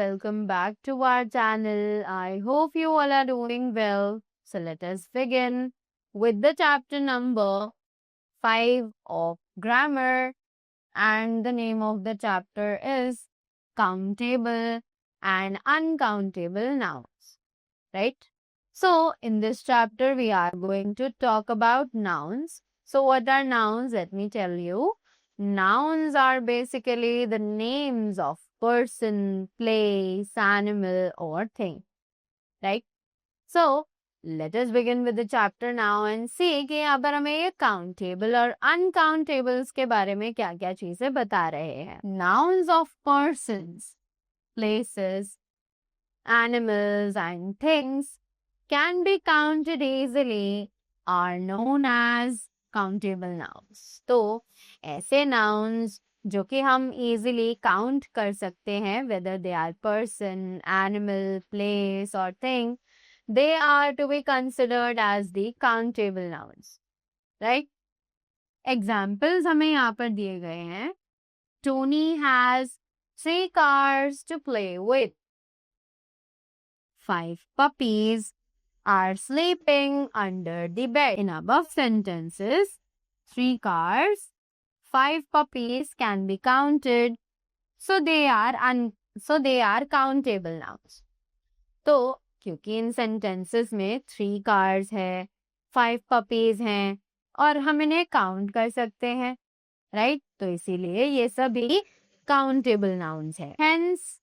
welcome back to our channel. I hope you all are doing well. So let us begin with the chapter number 5 of grammar, and the name of the chapter is countable and uncountable nouns, right? So in this chapter we are going to talk about nouns. So what are nouns? Let me tell you. Nouns are basically the names of person, place, animal or thing, right? So let us begin with the chapter now and see कि यहाँ पर हमें ये countable और uncountables के बारे में क्या-क्या चीजें बता रहे हैं. Nouns of persons, places, animals and things can be counted easily are known as countable nouns. तो ऐसे nouns जो कि हम easily count कर सकते हैं, whether they are person, animal, place or thing, they are to be considered as the countable nouns, right? Examples हमें यहाँ पर दिए गए हैं. Tony has 3 cars to play with. 5 puppies are sleeping under the bed. In above sentences, 3 cars, 5 puppies can be counted, so they are countable nouns. तो क्योंकि इन sentences में 3 cars है, 5 puppies हैं और हम इन्हें count कर सकते हैं, right? तो इसीलिए ये सभी countable nouns है. Hence,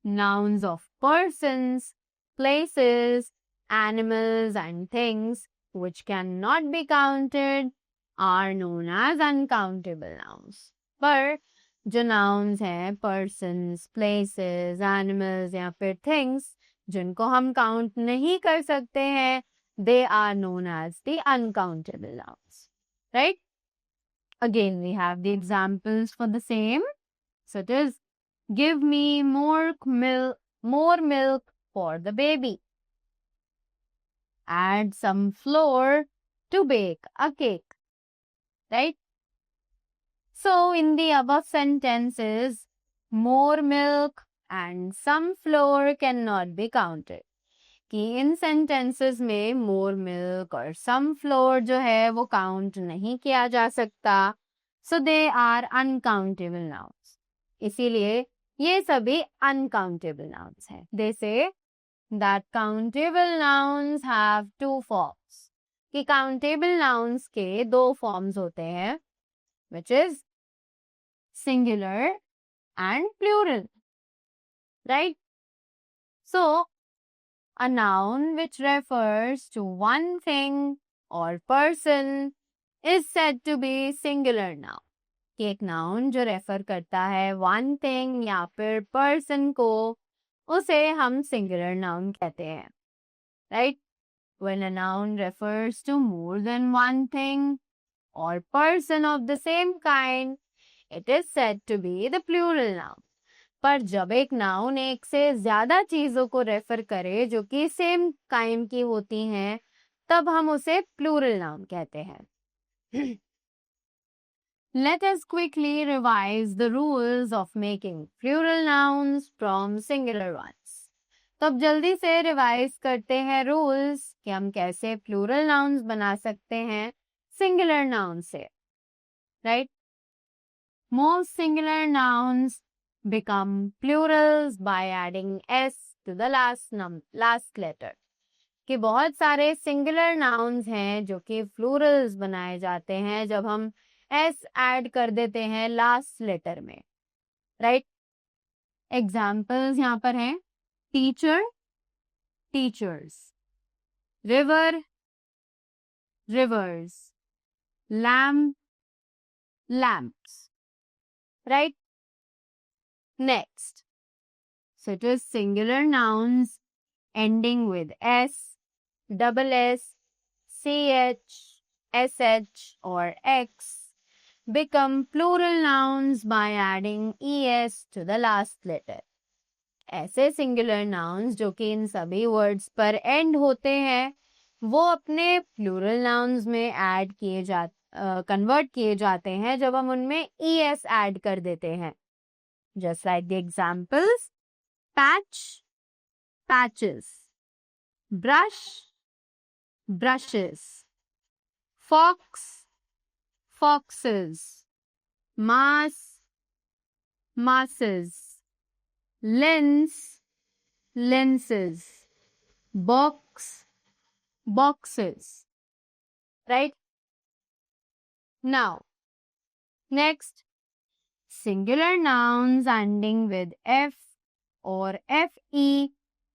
nouns of persons, places, animals and things which cannot be counted are known as uncountable nouns. पर जो nouns हैं persons, places, animals या फिर things जिनको हम count नहीं कर सकते हैं, they are known as the uncountable nouns, right? Again, we have the examples for the same. So it is, give me more milk for the baby. Add some flour to bake a cake, right? So in the above sentences, more milk and some flour cannot be counted. कि इन sentences में more milk और some flour जो है वो count नहीं किया जा सकता. So they are uncountable nouns. इसीलिए ये सभी uncountable nouns हैं. They say that countable nouns have 2 forms. कि countable nouns के 2 forms होते हैं, which is singular and plural, right? So a noun which refers to one thing or person is said to be singular noun. कि एक noun जो refer करता है one thing या फिर person को, उसे हम singular noun कहते हैं, right? When a noun refers to more than one thing or person of the same kind, it is said to be the plural noun. पर जब एक नाउन एक से ज्यादा चीजों को रेफर करे जो कि सेम काइंड की होती हैं, तब हम उसे प्लूरल नाउन कहते हैं. Let us quickly revise the rules of making plural nouns from singular ones. तो अब जल्दी से रिवाइज करते हैं रूल्स कि हम कैसे प्लूरल नाउन्स बना सकते हैं सिंगुलर नाउन से, right? Most singular nouns become plurals by adding s to the last letter. कि बहुत सारे singular nouns हैं जो कि plurals बनाए जाते हैं जब हम s add कर देते हैं last letter में, right? Examples यहाँ पर हैं teacher, teachers, river, rivers, lamp, lamps, right? Next, so it is singular nouns ending with s, double s, ch, sh or x become plural nouns by adding es to the last letter. ऐसे singular nouns जो कि इन सभी words पर end होते हैं, वो अपने plural nouns में convert किए जाते हैं जब हम उनमें es add कर देते हैं. Just like the examples, patch, patches, brush, brushes, fox, foxes, mass, masses, lens, lenses, box, boxes. Right? Now, next, singular nouns ending with F or FE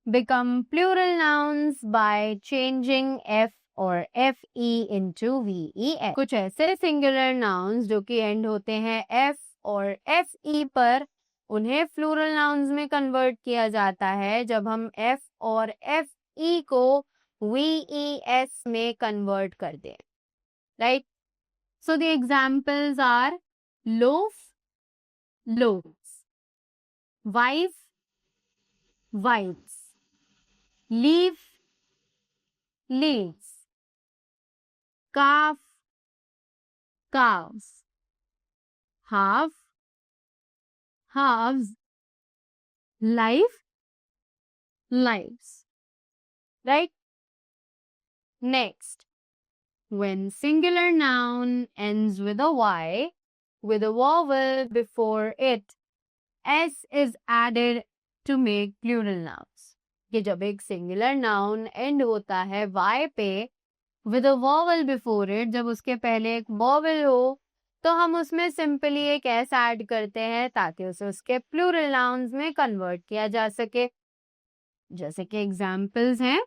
become plural nouns by changing F और FE into VES. कुछ ऐसे singular nouns जो कि end होते हैं F और FE पर, उन्हें plural nouns में convert किया जाता है जब हम F और FE को VES में convert कर दें. Right? So the examples are loaf, loaves, wife, wives, leaf, leaves, calf, calves, half, halves, life, lives. Right? Next, when singular noun ends with a Y, with a vowel before it, S is added to make plural nouns. कि जब एक singular noun end होता है Y पे, with a vowel before it, जब उसके पहले एक vowel हो, तो हम उसमें simply एक S add करते हैं ताकि उसे उसके plural nouns में convert किया जा सके. जैसे कि examples हैं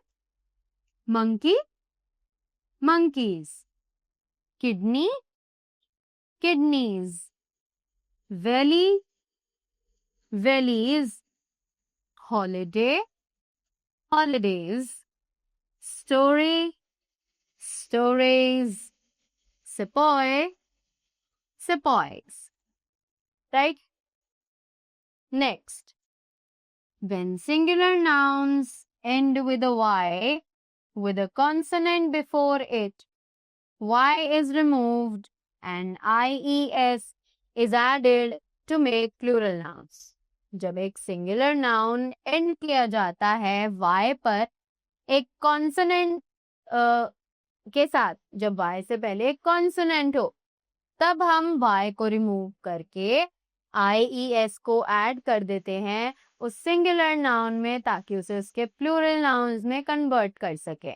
monkey, monkeys, kidney, kidneys, valley, valleys, holiday, holidays, story, stories, sepoy, sepoys. Right? Next, when singular nouns end with a Y, with a consonant before it, Y is removed and IES is added to make plural nouns. जब एक singular noun end किया जाता है Y पर एक consonant के साथ, जब Y से पहले एक consonant हो, तब हम Y को remove करके IES को add कर देते हैं उस singular noun में ताकि उसे उसके plural nouns में convert कर सके.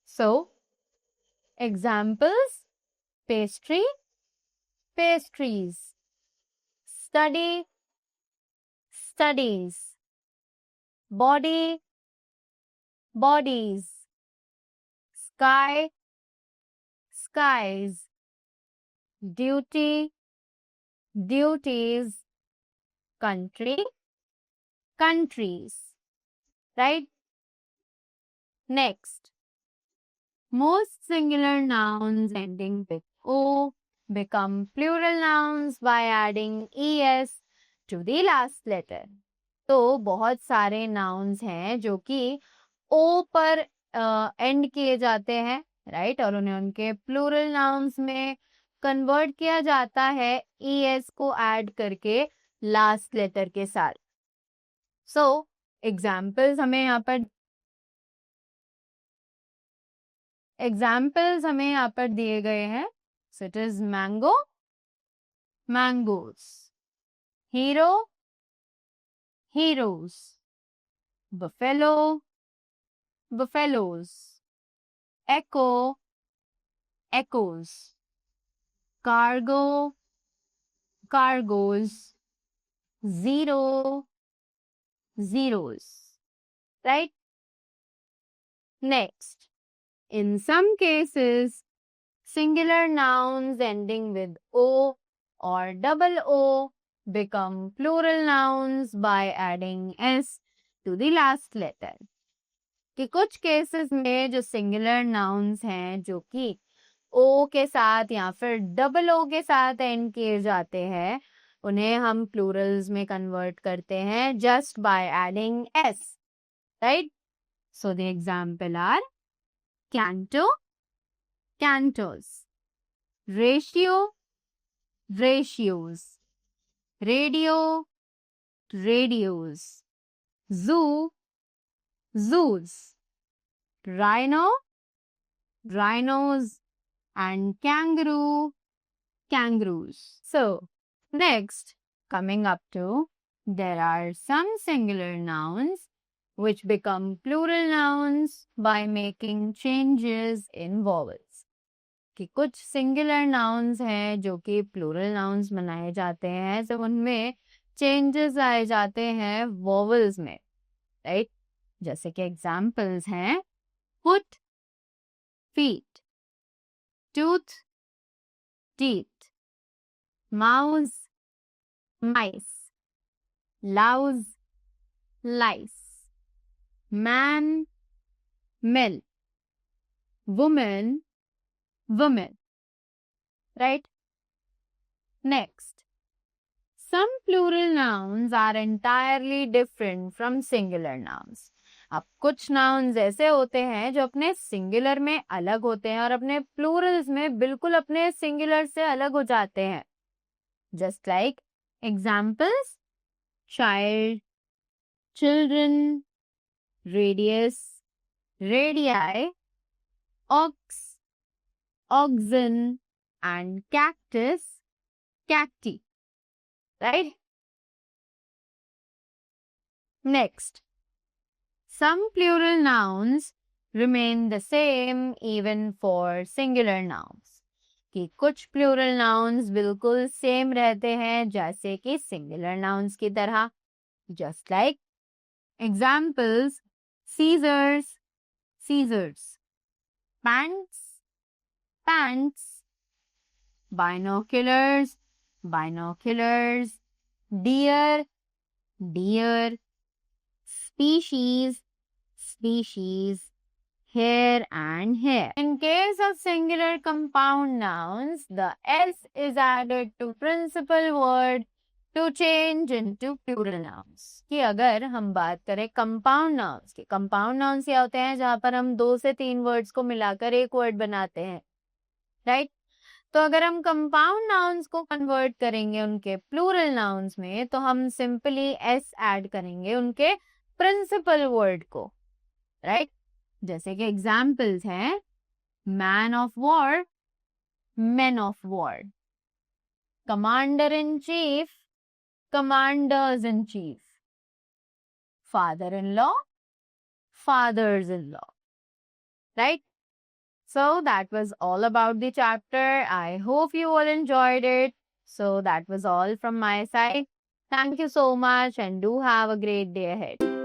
So, examples: pastry, pastries, study, studies, body, bodies, sky, skies, duty, duties, country, countries. Right? Next, most singular nouns ending with O become plural nouns by adding ES to the last letter. तो बहुत सारे nouns हैं जो कि O पर end किए जाते हैं, right? और उन्हें उनके plural nouns में convert किया जाता है ES को add करके last letter के साथ. So, examples हमें यहाँ पर दिए गए हैं. So it is mango, mangoes, hero, heroes, buffalo, buffaloes, echo, echoes, cargo, cargoes, zero, zeros. Right? Next, in some cases, singular nouns ending with O or double O become plural nouns by adding S to the last letter. कि कुछ cases में जो singular nouns हैं जो कि O के साथ या फिर double O के साथ end किए जाते हैं, उन्हें हम plurals में convert करते हैं just by adding S. Right? So the example are canto, cantos, ratio, ratios, radio, radios. Zoo, zoos. Rhino, rhinos. And kangaroo, kangaroos. So, next, coming up to, there are some singular nouns which become plural nouns by making changes in vowels. कि कुछ singular nouns हैं जो कि plural nouns बनाए जाते हैं, तो उनमें चेंजेस आए जाते हैं वोवल्स में, राइट? जैसे कि एग्जाम्पल्स हैं foot, feet, tooth, teeth, mouse, mice, louse, lice, man, men, woman, women, right? Next, some plural nouns are entirely different from singular nouns. अब कुछ nouns ऐसे होते हैं जो अपने singular में अलग होते हैं और अपने plurals में बिल्कुल अपने singular से अलग हो जाते हैं. Just like examples, child, children, radius, radii, ox, oxen, and cactus, cacti, right? Next, some plural nouns remain the same even for singular nouns. कि कुछ plural nouns बिल्कुल same रहते हैं जैसे कि singular nouns की तरह. Just like examples, Caesars, Caesars, pants, pants, binoculars, binoculars, deer, deer, species, species, hair and hair. In case of singular compound nouns, the S is added to principal word to change into plural nouns. कि अगर हम बात करें compound nouns की, compound nouns क्या होते हैं जहाँ पर हम 2 से 3 words को मिलाकर एक word बनाते हैं, right? तो अगर हम कंपाउंड नाउन्स को कन्वर्ट करेंगे उनके प्लूरल नाउन्स में तो हम सिंपली एस ऐड करेंगे उनके प्रिंसिपल वर्ड को, राइट? जैसे कि एग्जाम्पल्स हैं man of war, men of war, commander in chief, commanders in chief, father in law, fathers in law, right? So that was all about the chapter. I hope you all enjoyed it. So that was all from my side. Thank you so much and do have a great day ahead.